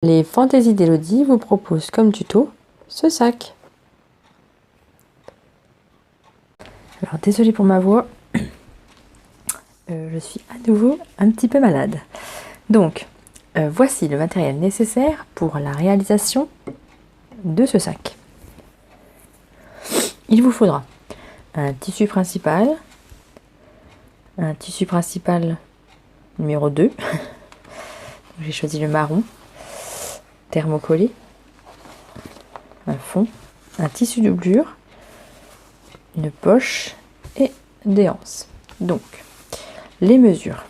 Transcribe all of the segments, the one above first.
Les Fantaisies d'Elodie vous proposent comme tuto ce sac. Alors désolée pour ma voix, je suis à nouveau un petit peu malade. Donc voici le matériel nécessaire pour la réalisation de ce sac. Il vous faudra un tissu principal numéro 2, j'ai choisi le marron, thermocollé, un fond, un tissu doublure, une poche et des anses. Donc, les mesures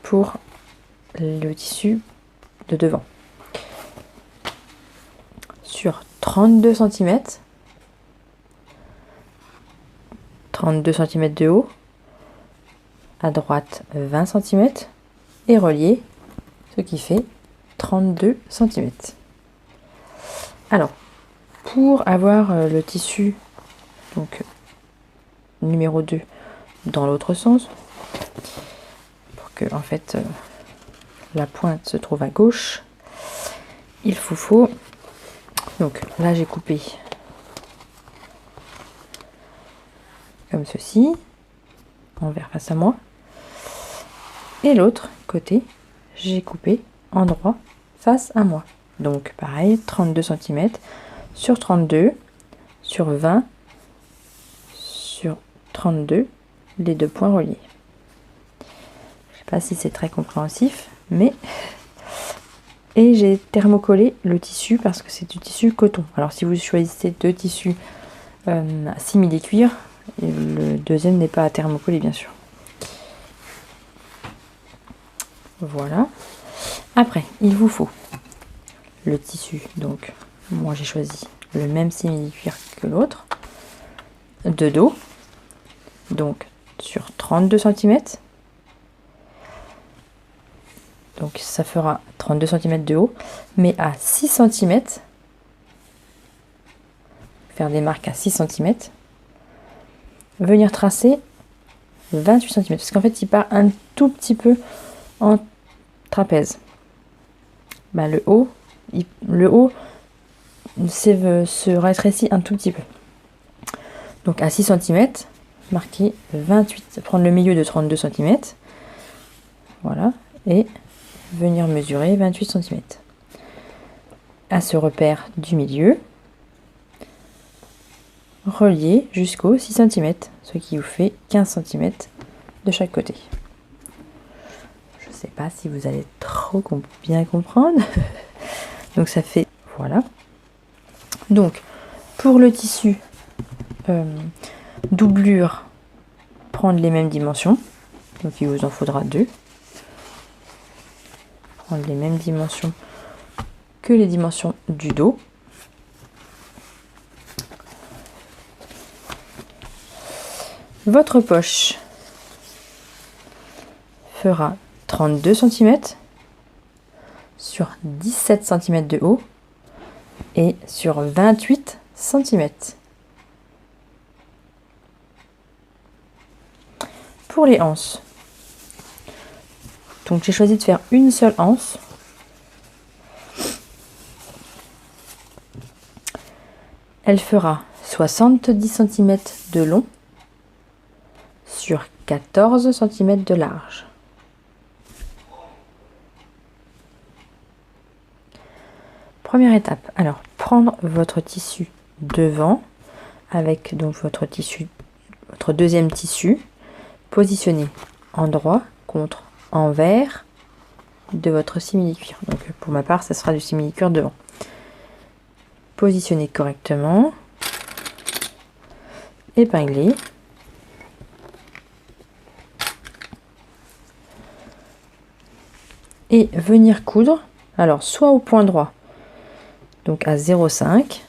pour le tissu de devant. Sur 32 cm, 32 cm de haut, à droite 20 cm et relié, ce qui fait 32 cm. Alors, pour avoir le tissu donc numéro 2 dans l'autre sens, pour que en fait la pointe se trouve à gauche, il faut donc là j'ai coupé comme ceci, envers face à moi, et l'autre côté j'ai coupé en droit face à moi. Donc pareil, 32 cm sur 32 sur 20 sur 32, les deux points reliés. Je sais pas si c'est très compréhensif, mais et j'ai thermocollé le tissu parce que c'est du tissu coton. Alors si vous choisissez deux tissus simili-cuir, le deuxième n'est pas à thermocoller bien sûr. Voilà. Après, il vous faut le tissu, donc moi j'ai choisi le même simili-cuir que l'autre, de dos, donc sur 32 cm, donc ça fera 32 cm de haut, mais à 6 cm, faire des marques à 6 cm, venir tracer 28 cm, parce qu'en fait il part un tout petit peu en trapèze. Ben, le haut se rétrécit un tout petit peu. Donc à 6 cm, marquer 28, prendre le milieu de 32 cm, voilà, et venir mesurer 28 cm. À ce repère du milieu, relier jusqu'au 6 cm, ce qui vous fait 15 cm de chaque côté. Je ne sais pas si vous allez trop bien comprendre. Donc ça fait, voilà. Donc pour le tissu doublure, prendre les mêmes dimensions, donc il vous en faudra deux, prendre les mêmes dimensions que les dimensions du dos. Votre poche fera 32 cm sur 17 cm de haut et sur 28 cm. Pour les anses, donc j'ai choisi de faire une seule anse. Elle fera 70 cm de long sur 14 cm de large. Première étape, alors prendre votre tissu devant avec donc votre deuxième tissu, positionner en droit contre envers de votre simili-cuir. Donc pour ma part, ça sera du simili-cuir devant. Positionner correctement, épingler, et venir coudre, alors soit au point droit, donc à 0,5,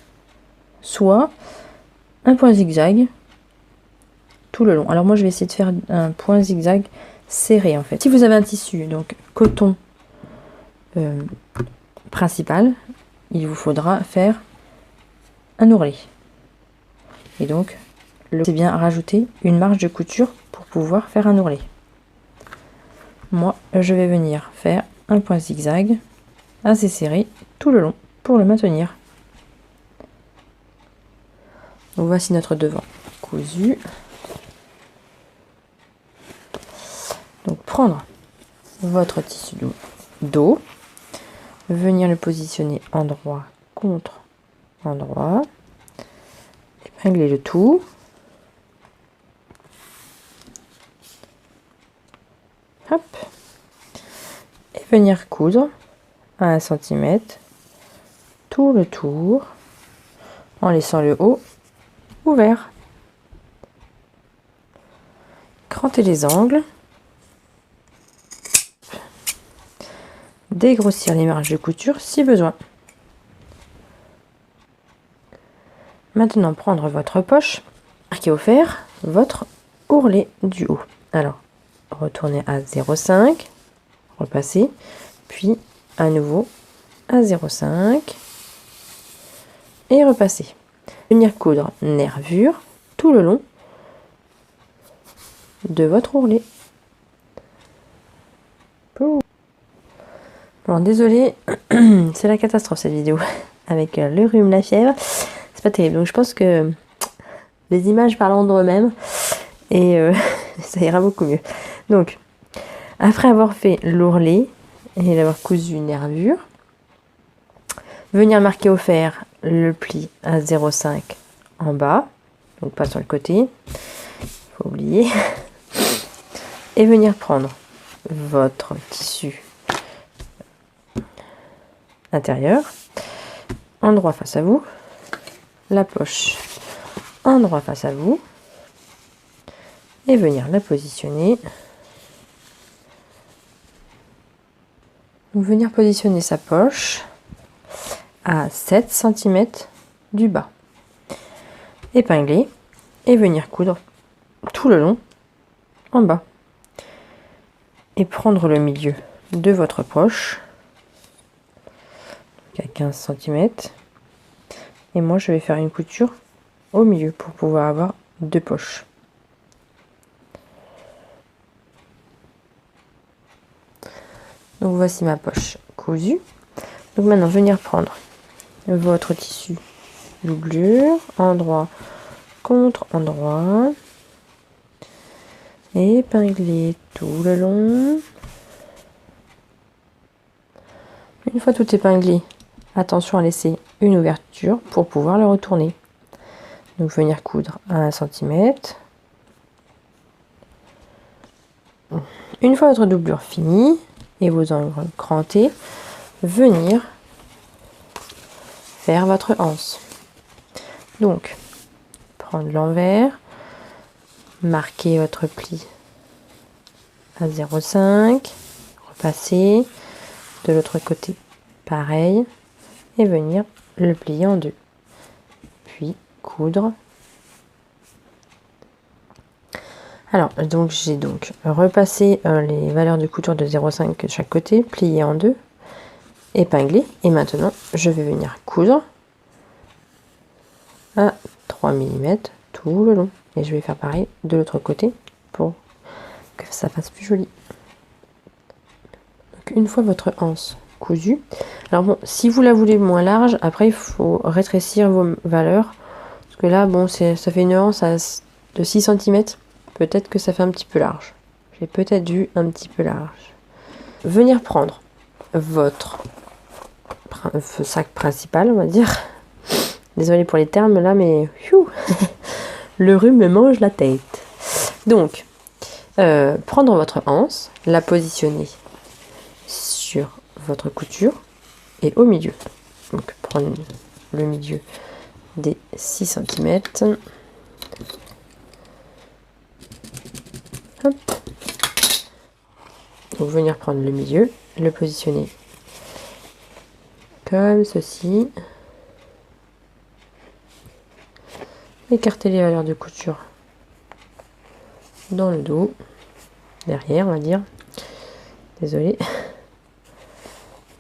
soit un point zigzag tout le long. Alors moi je vais essayer de faire un point zigzag serré en fait. Si vous avez un tissu donc coton principal, il vous faudra faire un ourlet. Et donc c'est bien rajouter une marge de couture pour pouvoir faire un ourlet. Moi je vais venir faire un point zigzag assez serré tout le long pour le maintenir. Donc voici notre devant cousu. Donc prendre votre tissu dos, venir le positionner endroit contre endroit, épingler le tout, hop, et venir coudre à 1 cm tout le tour en laissant le haut ouvert. Cranter les angles, dégrossir les marges de couture si besoin. Maintenant, prendre votre poche, marquer au fer votre ourlet du haut. Alors, retournez à 0,5, repasser, puis à nouveau à 0,5 et repasser. Venir coudre nervure tout le long de votre ourlet. Bon, désolé, c'est la catastrophe cette vidéo avec le rhume, la fièvre, c'est pas terrible. Donc je pense que les images parlent d'eux-mêmes et ça ira beaucoup mieux. Donc après avoir fait l'ourlet et l'avoir cousu une nervure, venir marquer au fer le pli à 0,5 en bas, donc pas sur le côté, faut oublier, et venir prendre votre tissu intérieur, endroit face à vous, la poche endroit face à vous, et venir la positionner. Donc venir positionner sa poche à 7 cm du bas, épingler et venir coudre tout le long en bas et prendre le milieu de votre poche à 15 cm, et moi je vais faire une couture au milieu pour pouvoir avoir deux poches. Donc voici ma poche cousue. Donc maintenant venir prendre votre tissu doublure, endroit contre endroit, et épingler tout le long. Une fois tout épinglé, attention à laisser une ouverture pour pouvoir le retourner. Donc venir coudre à 1 cm. Une fois votre doublure finie et vos angles crantés, venir faire votre anse. Donc prendre l'envers, marquer votre pli à 0,5, repasser de l'autre côté pareil et venir le plier en deux, puis coudre. Alors donc j'ai donc repassé les valeurs de couture de 0,5 de chaque côté, plié en deux, épinglé, et maintenant je vais venir coudre à 3 mm tout le long, et je vais faire pareil de l'autre côté pour que ça fasse plus joli. Donc une fois votre anse cousue, alors bon, si vous la voulez moins large, après il faut rétrécir vos valeurs, parce que là bon ça fait une anse de 6 cm, peut-être que ça fait un petit peu large, j'ai peut-être vu un petit peu large. Venir prendre votre sac principal, on va dire, désolé pour les termes là, mais le rhume me mange la tête. Donc prendre votre anse, la positionner sur votre couture et au milieu. Donc prendre le milieu des 6 cm. Hop. Donc venir prendre le milieu, le positionner comme ceci. Écarter les valeurs de couture dans le dos, derrière on va dire, désolé,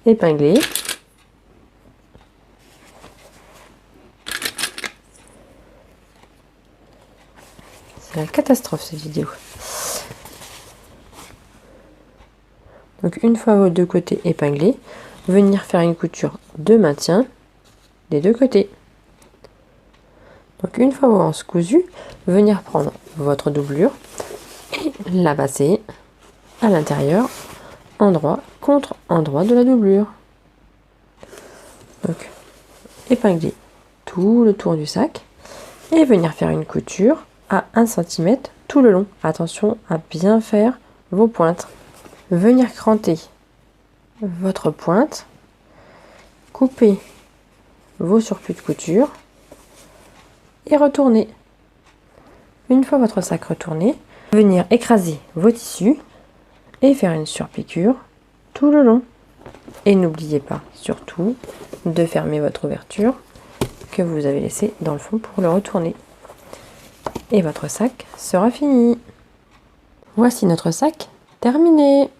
épingler, c'est la catastrophe cette vidéo. Donc une fois vos deux côtés épinglés, venir faire une couture de maintien des deux côtés. Donc une fois vos anses cousues, venir prendre votre doublure et la passer à l'intérieur, endroit contre endroit de la doublure. Donc épingler tout le tour du sac et venir faire une couture à 1 cm tout le long. Attention à bien faire vos pointes. Venir cranter votre pointe, couper vos surplus de couture et retourner. Une fois votre sac retourné, venir écraser vos tissus et faire une surpiqûre tout le long. Et n'oubliez pas surtout de fermer votre ouverture que vous avez laissée dans le fond pour le retourner. Et votre sac sera fini. Voici notre sac terminé.